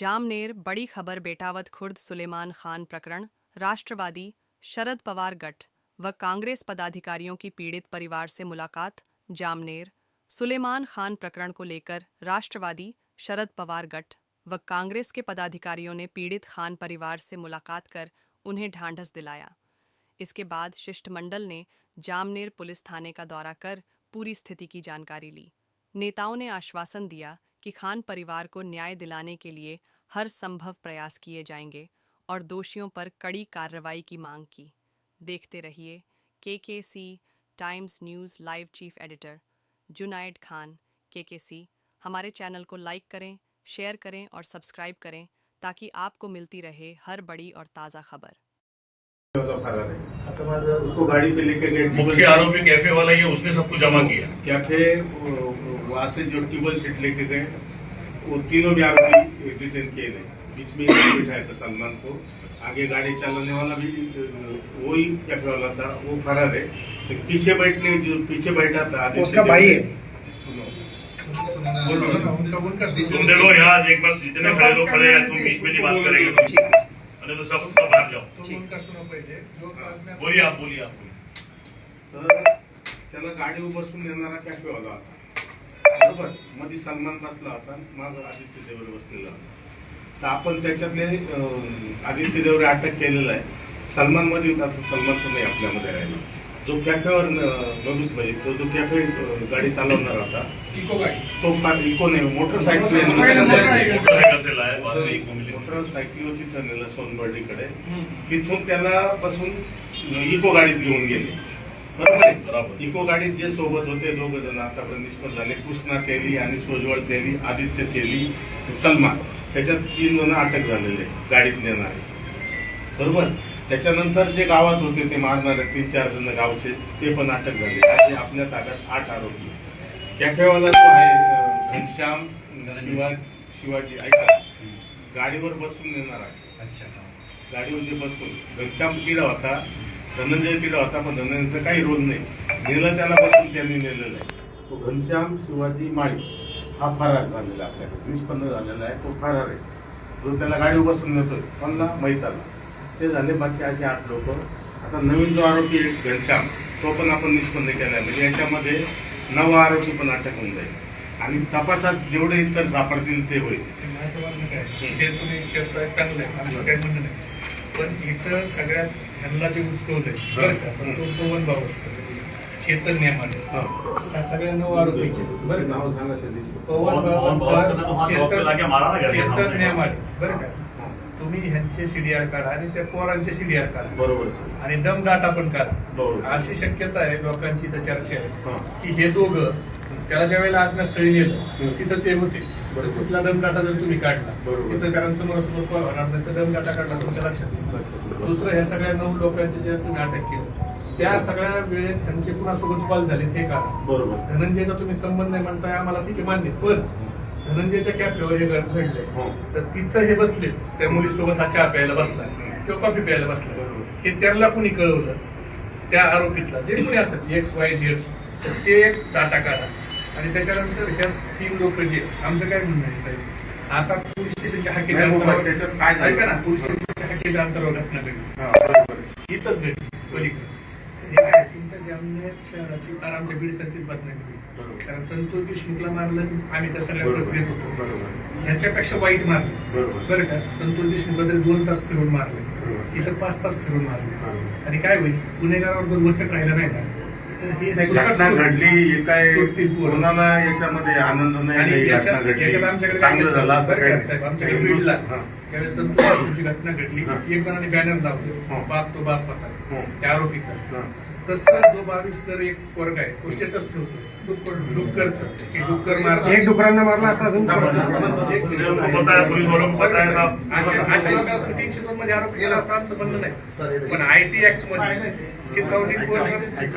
जामनेर बड़ी खबर बेटावत खुर्द सुलेमान खान प्रकरण राष्ट्रवादी शरद पवार गठ व कांग्रेस पदाधिकारियों की पीड़ित परिवार से मुलाकात। जामनेर सुलेमान खान प्रकरण को लेकर राष्ट्रवादी शरद पवार गठ व कांग्रेस के पदाधिकारियों ने पीड़ित खान परिवार से मुलाकात कर उन्हें ढांढस दिलाया। इसके बाद शिष्टमंडल ने जामनेर पुलिस थाने का दौरा कर पूरी स्थिति की जानकारी ली। नेताओं ने आश्वासन दिया कि खान परिवार को न्याय दिलाने के लिए हर संभव प्रयास किए जाएंगे और दोषियों पर कड़ी कार्रवाई की मांग की। देखते रहिए KKC times news live. Chief editor Junaid Khan, KKC. हमारे चैनल को लाइक करें, शेयर करें और सब्सक्राइब करें ताकि आपको मिलती रहे हर बड़ी और ताज़ा खबर। उसको गाड़ी पे लेके गए। मुख्य आरोपी कैफे वाला ही है, उसने सब कुछ जमा किया। कैफे वहां से जो टेबल सीट लेके गए वो तीनों भी आरोपी डिटेन किए गए। बीच में बिठाया था सलमान को, आगे गाड़ी चलाने वाला भी वही कैफे वाला था, वो फरार है। तो पीछे बैठा था उसका भाई है। सुनो तुम देखो यार, एक बार जितने खड़े लोग खड़े हैं, तुम बीच में नहीं बात करेंगे तो सब बाहर जाओ। बोलिए आप तर त्याला गाडीवर बसून येणारा कॅफेवाला होता, बरोबर. मध्ये सलमान बसला होता, माग आदित्य देवरे बसलेला होता. तर आपण त्याच्यातले आदित्य देवरे अटक केलेला आहे. सलमान मध्ये होता, सलमान तर नाही आपल्यामध्ये राहिला. जो कॅफेवर नोटीस पाहिजे तो जो कॅफे गाडी चालवणार होता, इको गाडी, तो इको नाही, मोटरसायकल तिथं नेलं सोनबर्डीकडे. तिथून त्याला बसून इको गाडीत घेऊन गेले, बरोबर. इको गाडीत जे सोबत होते दोघ जण आतापर्यंत निष्पन्न झाले, कृष्णा तेली आणि सोजवळ तेली, आदित्य तेली, सलमान, त्याच्यात 3 जण अटक झालेले गाडीत नेणारे, बरोबर. त्याच्यानंतर जे गावात होते ते मारणारे 3-4 जण गावचे, ते पण अटक झाले. असे आपल्या ताब्यात 8 आरोपी. कॅफेवाला जो आहे घनश्याम शिवाजी, ऐका, गाडीवर बसून नेणार आहे. गाडीवर जे बसून घनश्याम किडा होता, धनंजय किडा होता, पण धनंजयचा काही रोल नाही. नेलं त्याला बसून त्यांनी नेलेलं आहे. तो घनश्याम शिवाजी माळी हा फरार झालेला, आपल्याकडे निष्पन्न झालेला आहे, तो फरार आहे. जो त्याला गाडीवर बसून नेतोय कोणला माहीत आला, ते झाले. बाकी असे 8 लोक. आता नवीन जो आरोपी घनश्याम, तो पण आपण निष्पन्न केला आहे. म्हणजे याच्यामध्ये 9 आरोपी पण अटक होऊन जाईल आणि तपासात जेवढे इतर सापडतील ते होईल. माझं म्हणणं काय, हे तुम्ही करताय चांगलं आहे, आमचं काही म्हणणं नाही. पण इथं सगळ्यात ह्यांना जे उचकवलंय बरं का, तो पवन भाऊ चेतन नेमाने, ह्या सगळ्या 9 आरोपीचे बरं, नाव सांगा तरी. पवन भाऊ चेतन नेमाने, बरं का. तुम्ही ह्यांचे सीडीआर काढा आणि त्या पोरांचे सीडीआर काढा, बरोबर, आणि दम डाटा पण काढा. बरोबर. अशी शक्यता आहे, लोकांची इथं चर्चा आहे की हे दोघं त्याला ज्या वेळेला आत्मस्थळी नेलं तिथं ते होते. तिथला दम डाटा जर तुम्ही काढला तिथं, कारण समोरासमोर होणार नाही, तर दम डाटा काढला तुमच्या लक्षात येईल. दुसरं, ह्या सगळ्या 9 लोकांचे जे तुम्ही अटक केलं त्या सगळ्या वेळेत त्यांचे कुणासोबत कॉल झाले हे काढा, बरोबर. धनंजयचा तुम्ही संबंध नाही म्हणताय, आम्हाला ठीक आहे, मान्य. पण धनंजयच्या कॅफेवर हे घडले, तर तिथं हे बसले, त्या मुलीसोबत हा चहा प्यायला बसला किंवा कॉफी प्यायला बसला, हे त्यांना कुणी कळवलं, त्या आरोपीतला जे कोणी असेल XYZ, तर ते एक डाटा काढा. आणि त्याच्यानंतर ह्या 3 लोक जे, आमचं काय म्हणणं आहे साहेब, आता पोलीस स्टेशनच्या हाकेच्या अंतरावर, त्याच्यात काय झालं, ऐका ना, पोलीस स्टेशनच्या हाकेच्या अंतरावर घटना घडली, इथंच घडली पलीकडे. तुमच्या जामनेर शहराची तर आमच्या बीडसारखीच बातमी घडली, कारण संतोष देशमुखला मारलं, आम्ही त्या सगळ्या प्रक्रियेत होतो, ह्याच्यापेक्षा वाईट मारलं, बरं का. संतोष देशमुखला तरी 2 तास फिरून मारले, इथं 5 तास फिरून मारले. आणि काय होईल, गुन्हेगारावर 2 वर्ष राहिलं नाही का. घटना घडली, काय कोणाला याच्यामध्ये आनंद नाही, घटना घडली, चांगलं झालं असं काही साहेब. आमच्याकडे बीडला त्यावेळेस संतोष देशमुखची घटना घडली, एक जणांनी बॅनर लावले, बाप तो बाप पता त्या आरोपीचा. तसं जो 22 एक वर्ग आहे, तो स्टेटस ठेवतो डुक्कर मारला, एक डुकरांना मारला, आता अजून मध्ये आरोप केला असं आमचं म्हणणं नाही. पण IT ऍक्ट मध्ये चित्रवणी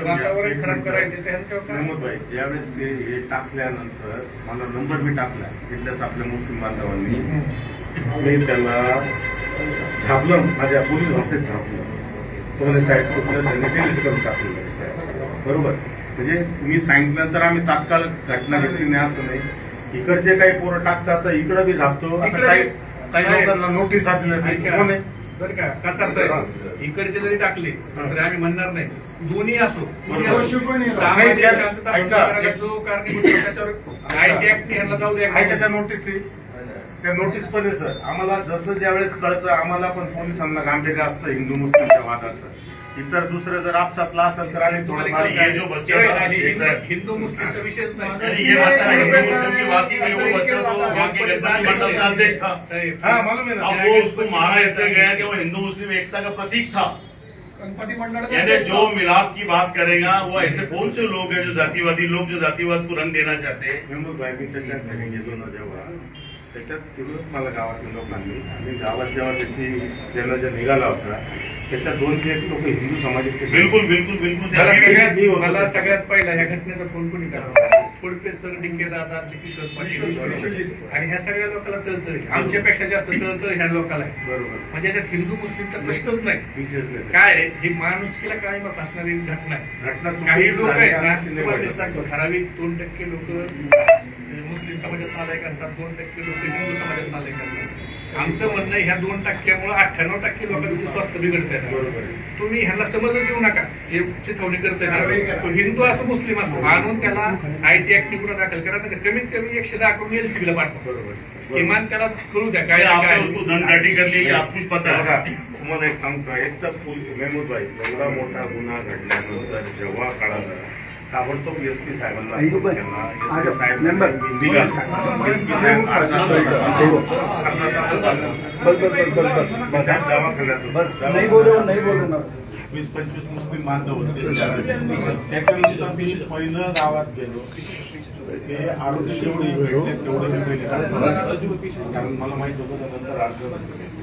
वातावरण खराब करायचे त्यांच्यावर ज्यावेळेस ते हे टाकल्यानंतर मला नंबर बी टाकला तिथल्याच आपल्या मुस्लिम बांधवांनी, मी त्याला झापलं, माझ्या पोलीस भाषेत झापलं. तो म्हणजे साहेब चुकलं, त्यांनी डिलीट करून टाकलेलं, बरोबर. म्हणजे मी सांगितल्यानंतर आम्ही तात्काळ घटना घेतली नाही असं नाही. इकडचे काही पोरं टाकतात तर इकडं बी झापतो. आता काही लोकांना नोटीस दिल्या कोण आहे बरं का कसाच आहे इकडचे जरी टाकले तर आम्ही म्हणणार नाही दोन्ही असो सामाजिक नाही, शांतता भंग ऐका. करायला जो कारणीभूत आहे, त्याच्यावर आयटी ऍक्ट ह्यांना जाऊ द्या आहे का त्या नोटीस त्या नोटीस पण आहे सर आम्हाला जसं ज्यावेळेस कळतं आम्हाला पण पोलिसांना गांभीर्य असतं हिंदू मुस्लिमच्या वादाचं इतर दुसरं जर आपसातला असेल तर आम्ही तुम्हाला थोडंफार ये जो बच्चा था, आणि शेख साहब, हिंदू मुस्लिमचा विषयच नहीं, नाही ये बच्चा हिंदू मुस्लिम की बात की गई, वो बच्चा तो वहाँ के गणपति मंडल का अध्यक्ष था। साहेब हाँ मालूम है ना अब वो उसको मारा इसलिए गया कि वो हिंदू मुस्लिम एकता का प्रतीक था। गणपती मंडळ यानी जो मिलाप की बात करेगा वो ऐसे कौन से लोग हैं जो जातिवादी लोग जो जातिवाद को रंग देना चाहते हैं। मेहमूद भाई मी त्याच्यात घरी गेलो ना जेव्हा त्याच्यात तिकडूनच मला गावातल्या लोकांनी आणि गावात जेव्हा त्याची जन्मदिन निघाला होता त्याच्यात 201 लोक हिंदू समाजाचे बिल्कुल बिल्कुल बिल्कुल मला ते सगळ्यात मी होतो. मला सगळ्यात पहिला ह्या घटनेचा फोन कोणी करावा फुडपे सर डिंगे दादा आमचे किशोर पाटील आणि ह्या सगळ्या लोकांना तळतळ आमच्यापेक्षा जास्त तळतळ ह्या लोकांना आहे बरोबर म्हणजे याच्यात हिंदू मुस्लिमचा प्रश्नच नाही विशेष नाही काय आहे, ही माणुसकीला काळीमा असणारी घटना आहे घटना चुकीची काही लोक झाली आहेत ना आणि सिनेमा तुम्हाला मी वाटत सांगतो असेल. ठराविक 2% लोक मुस्लिम समाजात नालायक असतात 2% लोक हिंदू समाजात नालायक असतात आमचं म्हणणं ह्या 2%मुळे 98% लोकांचं स्वास्थ्य बिघडत आहे बरोबर आहे. तुम्ही ह्याला समजच देऊ नका जे चिथवणी करताय तो हिंदू असो मुस्लिम असो आणून त्याला आयटी ऍक्ट गुन्हा दाखल करा नाही तर कमीत कमी 110 करून एलसीबीला पाठवा बरोबर किमान त्याला कळू द्या काय आपने काय उसको दंडाटी कर लिया आपको कुछ पता बघा, है। तुम्हाला एक सांगतो एक तर मेहमूद भाई एवढा मोठा गुन्हा घडल्यानंतर जेव्हा कळालं ताबडतोब एसपी साहेबांना ऐकू पण. एसपी साहेब मेंबर. निघाला एसपी साहेब अर्धा तासात बस साहेब दवाखान्यात बस नहीं बोलो नहीं बोलो ना 20-25 मुस्लिम बांधव होते त्याच्यानंतर मी पहिलं गावात गेलो ते आरोग्य जेवढे भेटले तेवढे मी पहिले कारण मला माहित होतं का नंतर अडचण होते.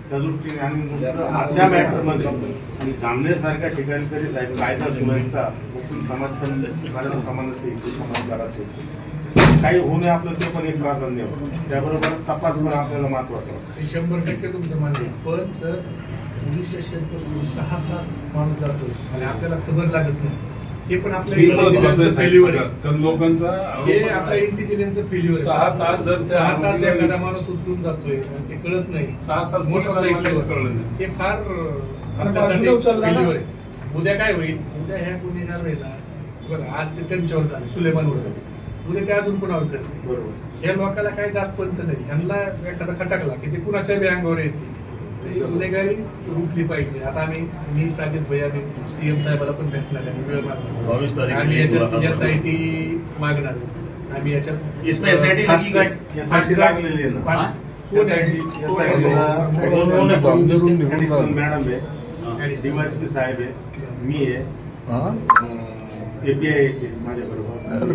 त्या दृष्टीने आणि नुसतं अशा मॅटरमध्ये आणि जामनेरसारख्या ठिकाणी तरी साहेब कायदा सुव्यवस्था मुस्लिम समाज पण बऱ्याच प्रमाणात हिंदू समाजकाराचे काही होणे आपलं ते पण एक प्राधान्य होतं त्याबरोबर तपास पण आपल्याला महत्वाचा होता 100% तुमचं मान्य आहे. पण सर पोलीस स्टेशन पासून 6 तास माणूस जातो आणि आपल्याला खबर लागत नाही हे पण आपल्या इंटेलिजन्सचं फेल्युअर आहे लोकांचा हे आपल्या इंटेलिजन्सचं फेल्युअर 6 तास जर त्या 6 तास एखादा माणूस उचलून जातोय आणि ते कळत नाही 6 तास मोटरसायकल कळलं नाही. हे फार आपल्यासाठी फेल्युअर आहे उद्या काय होईल उद्या ह्या गुन्हेगार वेळेला बघा आज ते त्यांच्यावर झाले सुलेमानवर झाले उद्या ते अजून कुणावर करते बरोबर या लोकांना काही जातपंत नाही ह्यांना एखादा खटकला की ते कुणाच्या बी अंगावर येते ते गुन्हेगारी रोखली पाहिजे आता मी साजिद भैया सीएम साहेबाला पण भेटणार आहे वेळ 22 तारीख आम्ही याच्यात को एसआयटी मागणार आहे. आम्ही याच्यात इसमें SIT fast track- SIT लागलेली आहे ना. fast- कोण आहे? SIT ला ऍडिशनल मॅडम आहे Additional. डीवायएसपी साहेब आहे मी आहे एपीआय माझ्या बरोबर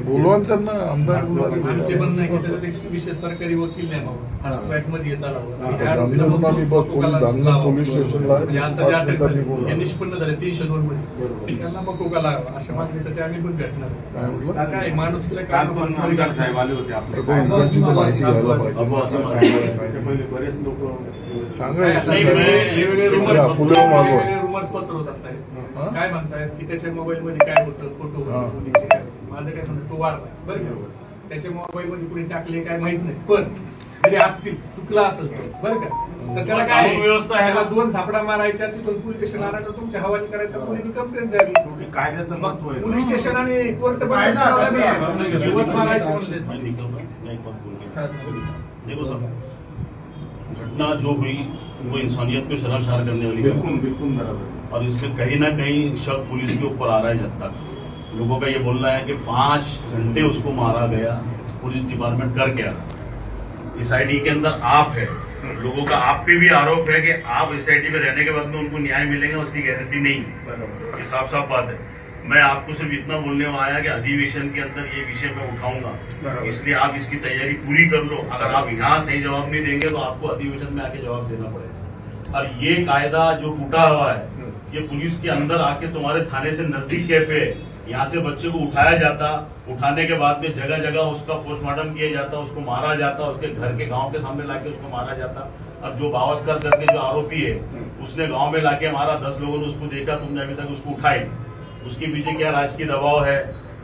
बोलवाल त्यांना आमदार आमचे म्हणणं आहे की त्याच्यात एक विशेष सरकारी वकील नाही फास्ट ट्रॅक मध्ये चालावं हा. जामनेरहून आम्ही बस पोलीस जामनेर पोलीस स्टेशनला म्हणजे आता जे 5 मिनिटांनी बोलू. हे निष्पन्न झाले 302 मध्ये बरोबर त्यांना मकोका लावा अशा मागणीसाठी आम्ही पण भेटणार काय म्हटलं? काय माणूस काल पण आमदार साहेब आले होते आपले तर इकडची तर माहिती घ्यायला पाहिजे त्याच्या पहिले बरेच लोक सांगा नाही, वेगवेगळे या, पुढे मागवा. रुमर्स पसरवत असतात हा? काय म्हणतायत की त्याच्या मोबाईल मध्ये काय होतं फोटो हा. माझं काय म्हणतं तो वाढला बरं का त्याच्या मोबाईल मध्ये कुणी टाकले काय माहित नाही पण जरी असतील चुकला असेल बरं का तर त्याला काय कानून व्यवस्था आहे. त्याला 2 झापडा मारायच्या तिथून पोलीस स्टेशन आणायचं तुमच्या हवाली करायचं पोलीस कंप्लेंट द्यावी शेवटी कायद्याचं महत्व आहे पोलीस स्टेशन आणि कोर्ट जीवच मारायचे म्हणले देखो सर घटना जो हुई वो इंसानियत को शर्मसार करने वाली बिल्कुल घटना है। बिल्कुल बराबर और इसमें कहीं ना कहीं शक पुलिस के ऊपर आ रहा है जब तक लोगों का ये बोलना है कि 5 घंटे उसको मारा गया पुलिस डिपार्टमेंट कर क्या एसआईटी के अंदर आप है लोगों का आप पे भी आरोप है कि आप एसआईटी में रहने के बाद में उनको न्याय मिलेगा उसकी गारंटी नहीं बराबर ये साफ साफ बात है मैं आपको सिर्फ इतना बोलने में आया कि अधिवेशन के अंदर ये विषय मैं उठाऊंगा बराबर। इसलिए आप इसकी तैयारी पूरी कर लो अगर आप यहाँ सही जवाब नहीं देंगे तो आपको अधिवेशन में आके जवाब देना पड़ेगा और ये कायदा जो टूटा हुआ है ये पुलिस के अंदर आके तुम्हारे थाने से नजदीक कैफे है यहाँ से बच्चे को उठाया जाता उठाने के बाद में जगह जगह उसका पोस्टमार्टम किया जाता उसको मारा जाता उसके घर के गांव के सामने लाके उसको मारा जाता अब जो बावस्कर करके जो आरोपी है उसने गांव में लाके मारा 10 लोगों ने उसको देखा तुमने अभी तक उसको उठाए उसके पीछे क्या राजकीय दबाव है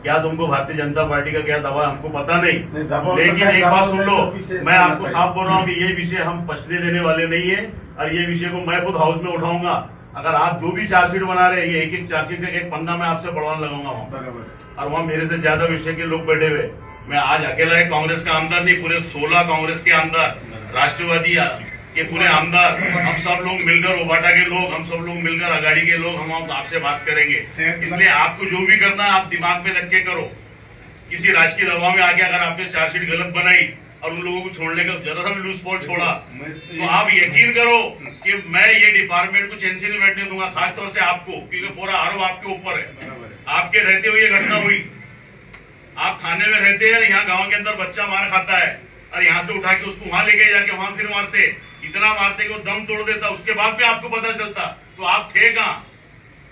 क्या तुमको भारतीय जनता पार्टी का क्या दबाव है हमको पता नहीं, नहीं, दबाव लेकिन तो एक दबाव बात सुन लो, तो विशेष मैं आपको नहीं साफ बोल रहा हूँ कि ये विषय हम पछने देने वाले नहीं है और ये विषय को मैं खुद हाउस में उठाऊंगा। अगर आप जो भी चार्जशीट बना रहे हैं, ये एक एक चार्जशीट का एक पन्ना मैं आपसे पढ़वाने लगाऊंगा वहाँ, बराबर। और वहाँ मेरे से ज्यादा विषय के लोग बैठे हुए। मैं आज अकेला एक कांग्रेस का आमदार नहीं, पूरे 16 कांग्रेस के आमदार, राष्ट्रवादी के पूरे आमदार, हम सब लोग मिलकर, ओबाटा के लोग, हम सब लोग मिलकर, अगाड़ी के लोग, हम आपसे बात करेंगे। इसलिए आपको जो भी करना है आप दिमाग में रख के करो। किसी राजकीय दबाव में आके अगर आपने चार्जशीट गलत बनाई और उन लोगों को छोड़ने का जरा सा भी लूज बॉल छोड़ा तो आप यकीन करो कि मैं ये डिपार्टमेंट को चैन से नहीं बैठने दूंगा, खासतौर से आपको, क्योंकि पूरा आरोप आपके ऊपर है। आपके रहते हुए ये घटना हुई, आप थाने में रहते हैं, यहाँ गांव के अंदर बच्चा मार खाता है और यहाँ से उठा के उसको वहां लेके जाके वहां फिर मारते, इतना मारते कि वो दम तोड़ देता, उसके बाद भी आपको पता चलता तो आप थे कहाँ,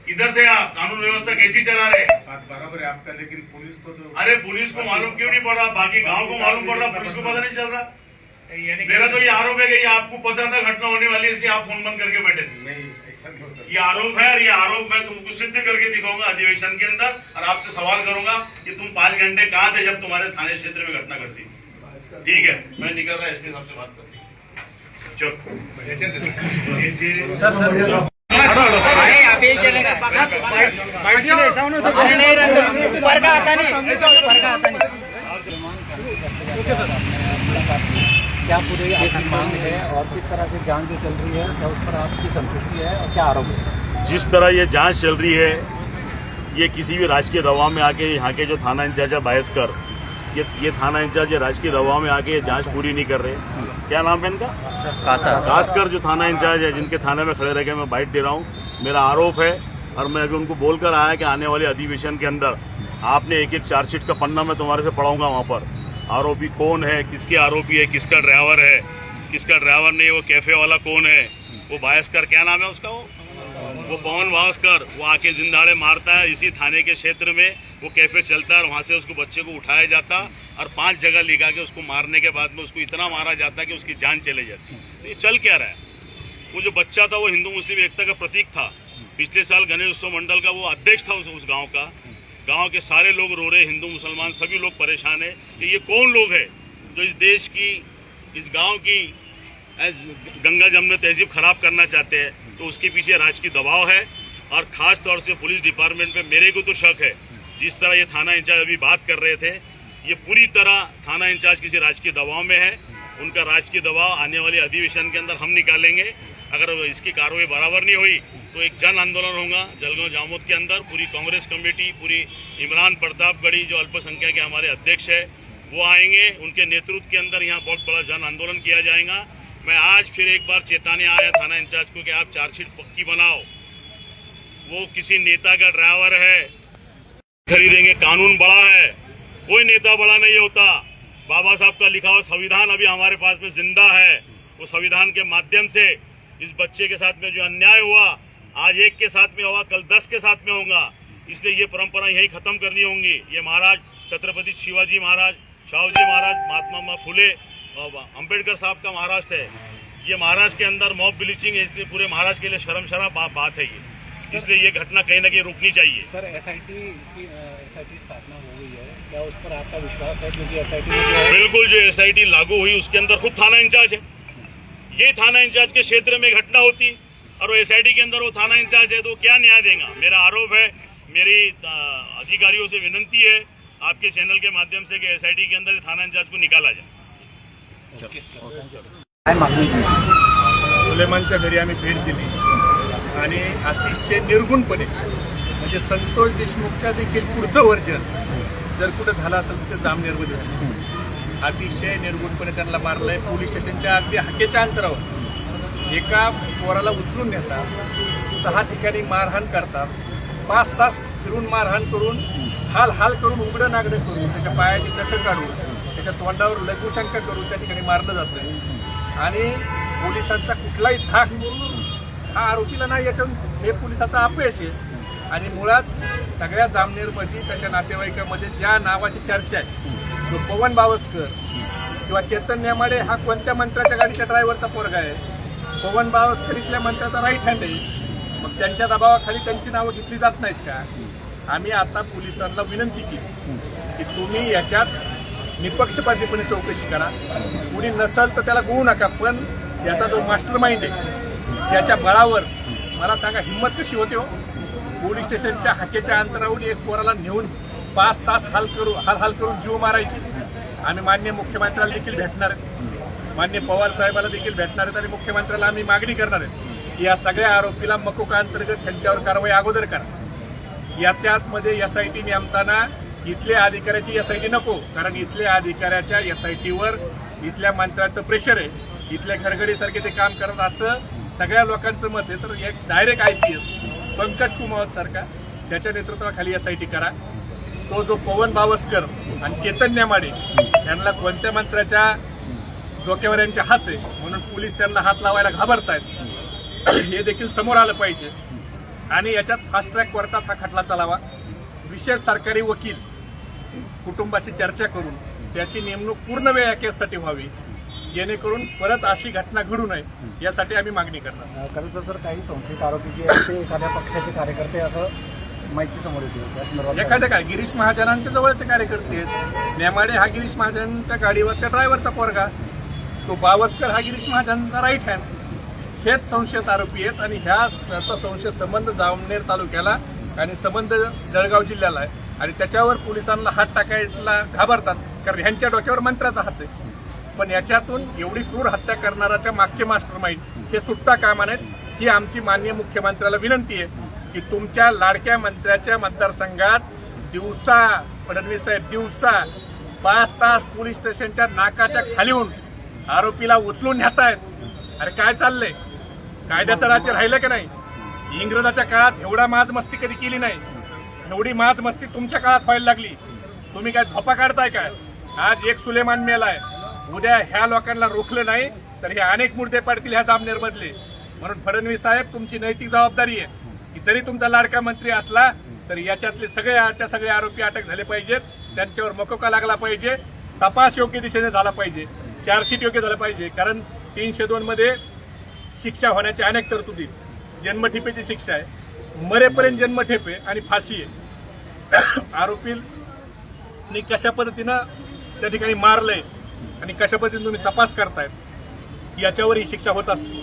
किधर थे आप, कानून व्यवस्था कैसी चला रहे? बात बराबर है आपका, लेकिन पुलिस को तो अरे पुलिस को मालूम क्यों नहीं पड़ रहा, बाकी गांव को मालूम पड़ रहा, पुलिस को पता नहीं चल रहा। मेरा तो ये आरोप है कि ये आपको पता था घटना होने वाली है, इसलिए आप फोन बंद करके बैठे थे। नहीं, ऐसा नहीं होता। ये आरोप है और ये आरोप मैं तुमको सिद्ध करके दिखाऊंगा अधिवेशन के अंदर और आपसे सवाल करूंगा कि तुम 5 घंटे कहाँ थे जब तुम्हारे थाने क्षेत्र में घटना घटी। ठीक है, मैं निकल रहा एसपी साहब से बात करती अरे आप ही चलेगा अरे नहीं रंग ऊपर का आता नहीं, ऊपर का आता नहीं। क्या पूरी आपकी मांग है और किस तरह से जांच जो चल रही है, क्या उस पर आपकी संतुष्टि है और क्या आरोप है? जिस तरह ये जांच चल रही है, ये किसी भी राजकीय दबाव में आके यहाँ के जो थाना इंचार्ज है बायस्कर, ये थाना इंचार्ज राजकीय दबाव में आके ये जांच पूरी नहीं कर रहे। क्या नाम है इनका? कासकर जो थाना इंचार्ज है, जिनके थाने में खड़े रह के मैं बाइट दे रहा हूँ, मेरा आरोप है और मैं अभी उनको बोलकर आया कि आने वाले अधिवेशन के अंदर आपने एक एक चार्जशीट का पन्ना मैं तुम्हारे से पढ़ाऊंगा। वहाँ पर आरोपी कौन है, किसके आरोपी है, किसका ड्राइवर है, किसका ड्राइवर नहीं, वो कैफे वाला कौन है, वो बायस्कर, क्या नाम है उसका, वो पवन भास्कर, वो आके दिन दहाड़े मारता है इसी थाने के क्षेत्र में, वो कैफे चलता है और वहाँ से उसको बच्चे को उठाया जाता और 5 जगह लिखा के उसको मारने के बाद में उसको इतना मारा जाता कि उसकी जान चले जाती। तो ये चल क्या रहा है? वो जो बच्चा था वो हिंदू मुस्लिम एकता का प्रतीक था। पिछले साल गणेश उत्सव मंडल का वो अध्यक्ष था उस गाँव का। गाँव के सारे लोग रो रहे, हिंदू मुसलमान सभी लोग परेशान है कि ये कौन लोग है जो इस देश की, इस गाँव की गंगा जमुना तहजीब खराब करना चाहते हैं। तो उसके पीछे राजकीय दबाव है और खास तौर से पुलिस डिपार्टमेंट पे मेरे को तो शक है। जिस तरह ये थाना इंचार्ज अभी बात कर रहे थे, ये पूरी तरह थाना इंचार्ज किसी राजकीय दबाव में है। उनका राजकीय दबाव आने वाले अधिवेशन के अंदर हम निकालेंगे। अगर इसकी कार्रवाई बराबर नहीं हुई तो एक जन आंदोलन होगा जलगांव जामोद के अंदर। पूरी कांग्रेस कमेटी, पूरी इमरान प्रतापगढ़ी जो अल्पसंख्यक के हमारे अध्यक्ष है वो आएंगे, उनके नेतृत्व के अंदर यहाँ बहुत बड़ा जन आंदोलन किया जाएगा। मैं आज फिर एक बार चेताने आया थाना इंचार्ज को कि आप चार्जशीट पक्की बनाओ। वो किसी नेता का ड्राइवर है, खरीदेंगे, कानून बड़ा है, कोई नेता बड़ा नहीं होता। बाबा साहब का लिखा हुआ संविधान अभी हमारे पास में जिंदा है। वो संविधान के माध्यम से इस बच्चे के साथ में जो अन्याय हुआ, आज एक के साथ में हुआ, कल 10 के साथ में होगा। इसलिए ये परंपरा यही खत्म करनी होंगी। ये महाराज छत्रपति शिवाजी महाराज, शाहूजी महाराज, महात्मा फुले, अंबेडकर साहब का महाराष्ट्र है। ये महाराष्ट्र के अंदर मॉब ब्लीचिंग है, इसलिए पूरे महाराष्ट्र के लिए शर्मशाला बात है ये। इसलिए ये घटना कहीं ना कहीं रुकनी चाहिए। सर, एसआईटी स्थापना हो गई है, क्या उस पर आपका विश्वास है? क्योंकि एसआईटी बिल्कुल, जो एसआईटी लागू हुई उसके अंदर खुद थाना इंचार्ज है। ये थाना इंचार्ज के क्षेत्र में घटना होती और वो एसआईटी के अंदर वो थाना इंचार्ज है तो क्या न्याय देगा? मेरा आरोप है, मेरी अधिकारियों से विनती है आपके चैनल के माध्यम से कि एसआईटी के अंदर थाना इंचार्ज को निकाला जाए। सुलेमानच्या घरी आम्ही भेट दिली आणि अतिशय निर्गुणपणे, म्हणजे संतोष देशमुखच्या देखील पुढचं वर्जन जर कुठं झालं असेल तर ते जामनेरमध्ये अतिशय निर्गुणपणे त्यांना मारलंय। पोलीस स्टेशनच्या अगदी हाकेच्या अंतरावर एका पोराला उचलून नेतात, 6 ठिकाणी मारहाण करतात, 5 तास फिरून मारहाण करून हाल करून उघडं नागडं करून त्याच्या पायाची नखं काढून त्याच्या तोंडावर लघुशंका करून त्या ठिकाणी मारलं जातं आणि पोलिसांचा कुठलाही धाक हा आरोपीला नाही, याच्यातून हे पोलिसाचा अपयश आहे। आणि मुळात सगळ्या जामनेरमध्ये त्याच्या नातेवाईकामध्ये ज्या नावाची चर्चा आहे, जो पवन बावस्कर किंवा चेतन नेमाडे हा कोणत्या मंत्र्याच्या गाडीच्या ड्रायव्हरचा पोरगा आहे, पवन बावस्कर इथल्या मंत्र्याचा राईट हँड आहे, मग त्यांच्या दबावाखाली त्यांची नावं घेतली जात नाहीत का? आम्ही आता पोलिसांना विनंती केली की तुम्ही याच्यात निपक्षपातीपणे चौकशी करा. कुणी नसल तर त्याला गुळू नका, पण याचा जो मास्टर माइंड आहे ज्याच्या बळावर मला सांगा हिंमत कशी होते हो. पोलीस स्टेशनच्या हाकेच्या अंतरावरून एक पोराला नेऊन 5 तास हाल करून जीव मारायचे. आम्ही माननीय मुख्यमंत्र्याला देखील भेटणार आहेत, माननीय पवार साहेबाला देखील भेटणार आहेत आणि मुख्यमंत्र्याला आम्ही मागणी करणार आहेत की या सगळ्या आरोपीला मकोका अंतर्गत त्यांच्यावर कारवाई अगोदर करा. याच्यामध्ये SIT नेमताना इथल्या अधिकाऱ्याची SIT नको, कारण इथल्या अधिकाऱ्याच्या SITवर इथल्या मंत्र्याचं प्रेशर आहे, इथल्या खरगडीसारखे ते काम करत असं सगळ्या लोकांचं मत आहे. तर एक डायरेक्ट IPS पंकज कुमावत सारखा त्याच्या नेतृत्वाखाली SIT करा. तो जो पवन बावस्कर आणि चेतन नेमाडे यांना कोणत्या मंत्र्याच्या डोक्यावर यांचे हात आहे म्हणून पोलीस त्यांना हात लावायला घाबरतायत हे देखील समोर आलं पाहिजे. आणि याच्यात फास्ट ट्रॅक कोर्टात हा खटला चालावा. विशेष सरकारी वकील कुटुंबाशी चर्चा करून त्याची नेमणूक पूर्ण वेळ या केससाठी व्हावी, जेणेकरून परत अशी घटना घडू नये यासाठी आम्ही मागणी करणार. खरं तर सर काही संशयित आरोपी जे आहेत ते एखाद्या पक्षाचे कार्यकर्ते असं माहिती समोर येते. एखाद्या काय गिरीश महाजनांच्या जवळचे कार्यकर्ते आहेत. नेमाडे हा गिरीश महाजनांच्या गाडीवरच्या ड्रायव्हरचा पोरगा, तो बावस्कर हा गिरीश महाजनांचा राईट हँड. हेच संशयित आरोपी आहेत आणि ह्याचा संशय संबंध जामनेर तालुक्याला आणि संबंध जळगाव जिल्ह्याला आहे आणि त्याच्यावर पोलिसांना हात टाकायला घाबरतात, कारण ह्यांच्या डोक्यावर मंत्र्याचा हात आहे. पण याच्यातून एवढी क्रूर हत्या करणाऱ्याच्या मागचे मास्टर माइंड हे सुटता कामा नयेत ही आमची माननीय मुख्यमंत्र्याला विनंती आहे की तुमच्या लाडक्या मंत्र्याच्या मतदारसंघात दिवसा फडणवीस साहेब दिवसा 5 तास पोलीस स्टेशनच्या नाकाच्या खालीहून आरोपीला उचलून नेतायत. अरे काय चाललंय? कायद्याचं राज्य राहिलं की नाही? इंग्रजाच्या काळात एवढा माज मस्ती कधी केली नाही, एवढी माज मस्ती तुमच्या काळात व्हायला लागली. तुम्ही काय झोपा काढताय काय? आज एक सुलेमान मेलाय, उद्या ह्या लोकांना रोखलं नाही तर हे अनेक मुर्दे पडतील ह्या जामनेर मधले. म्हणून फडणवीस साहेब तुमची नैतिक जबाबदारी आहे की जरी तुमचा लाडका मंत्री असला तरी याच्यातले सगळे आरोपी अटक झाले पाहिजेत, त्यांच्यावर मकोका लागला पाहिजे, तपास योग्य दिशेने झाला पाहिजे, चार्जशीट योग्य झालं पाहिजे. कारण 302 मध्ये शिक्षा होण्याच्या अनेक तरतुदी, जन्मठेपेची शिक्षा आहे, मरेपर्यंत जन्मठेप आहे आणि फाशी आहे. आरोपींनी कशा पद्धतीनं त्या ठिकाणी मारलंय आणि कशा पद्धतीने तुम्ही तपास करतायत याच्यावर ही शिक्षा होत असते.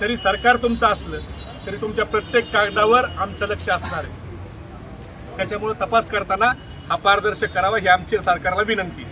जरी सरकार तुमचं असलं तरी तुमच्या प्रत्येक कागदावर आमचं लक्ष असणार आहे. त्याच्यामुळे तपास करताना हा पारदर्शक करावा ही आमची सरकारला विनंती.